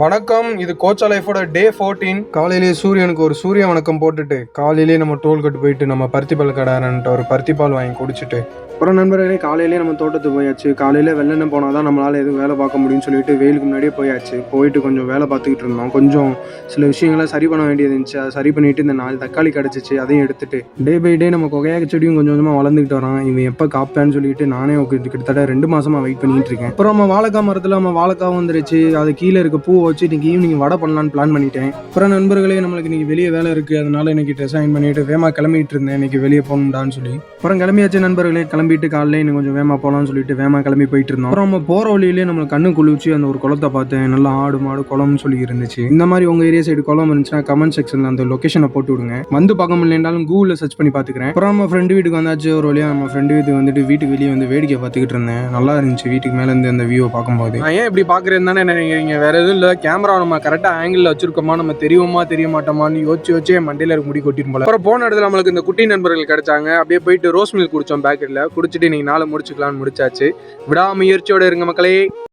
வணக்கம். இது கோச்சா லைஃபோட டே 14. காலையிலேயே சூரியனுக்கு ஒரு சூரிய வணக்கம் போட்டுட்டு காலையிலேயே நம்ம டோல்கேட் போயிட்டு நம்ம பருத்திப்பால் கடாரன்ட்டு ஒரு பருத்திப்பால் வாங்கி குடிச்சிட்டு அப்புறம் நண்பர்களே காலையிலேயே நம்ம தோட்டத்துக்கு போயாச்சு. காலையில் வெள்ளன போனால் தான் நம்மளால் எதுவும் வேலை பார்க்க முடியும்னு சொல்லிட்டு வெயிலுக்கு முன்னாடியே போயாச்சு. போயிட்டு கொஞ்சம் வேலை பார்த்துக்கிட்டு இருந்தோம். கொஞ்சம் சில விஷயங்களை சரி பண்ண வேண்டியது இருந்துச்சு. அதை சரி பண்ணிவிட்டு இந்த 4 தக்காளி கிடச்சிச்சு, அதையும் எடுத்துட்டு டே பை டே நம்ம கொகையாக செடியும் கொஞ்சம் கொஞ்சமாக வளர்ந்துக்கிட்டு வரோம். இவன் எப்போ காப்பேன்னு சொல்லிட்டு நானே கிட்டத்தட்ட 2 மாதமாக வெயிட் பண்ணிட்டு இருக்கேன். அப்புறம் நம்ம வாழைக்காய் மரத்தில் நம்ம வாழைக்காய் வந்துருச்சு. அது கீழே இருக்க பூ வச்சு இன்னைக்கு ஈவினிங் வடை பண்ணலான்னு பிளான் பண்ணிட்டேன். அப்புறம் நண்பர்களே நம்மளுக்கு இன்னைக்கு வெளியே வேலை இருக்குது, அதனால இன்னைக்கு டிசைன் பண்ணிட்டு வேமா கிளம்பிட்டு இருந்தேன் இன்னைக்கு வெளியே போகணும்டான்னு சொல்லி. அப்புறம் கிளம்பியாச்சு நண்பர்களே. கிளம்பிட்டு காலையில் இன்னும் கொஞ்சம் வேமா போகலான்னு சொல்லிட்டு வேமா கிளம்பி போயிட்டு இருந்தோம். அப்புறம் நம்ம போகிற வழியிலேயே நம்மளுக்கு கண்ணு குளிச்சு அந்த ஒரு குளத்தை பார்த்தேன். நல்லா ஆடு மாடு குளம்னு சொல்லி இருந்துச்சு. இந்த மாதிரி உங்கள் ஏரியா சைடு குளம் இருந்துச்சுன்னா கமெண்ட் செக்ஷனில் அந்த லொக்கேஷனை போட்டு விடுங்க. வந்து பார்க்க முடியலனாலும் கூகுளில் சர்ச் பண்ணி பார்த்துக்கிறேன். அப்புறம் நம்ம ஃப்ரெண்டு வீட்டுக்கு வந்தாச்சு. ஒரு வழியாக நம்ம ஃப்ரெண்டு வீட்டுக்கு வந்துட்டு வீட்டுக்கு வெளியே வந்து வேடிக்கை பார்த்துக்கிட்டு இருந்தேன். நல்லா இருந்துச்சு வீட்டுக்கு மேலே இருந்து அந்த வியூவை பார்க்கும்போது. நான் ஏன் இப்படி பார்க்குறேன்னு தானே நினைக்கிறீங்க, வேற எதுவும் இல்லை. கேமரா நம்ம கரெக்டாக ஆங்கிளில் வச்சிருக்கோமா, நம்ம தெரியுமா தெரிய மாட்டோமான்னு யோசிச்சு மண்டையில் முடி கொட்டிட்டு போல. அப்புறம் போன இடத்துல நம்மளுக்கு இந்த குட்டி நண்பர்கள் கிடைச்சாங்க. அப்படியே போயிட்டு ரோஸ் மில்க் குடிச்சோம் பேக்கெட்டில். குடிச்சிட்டு இன்னைக்கு நாளை முடிச்சுக்கலாம்னு முடிச்சாச்சு. விடாமுயற்சியோட இருங்க மக்களே.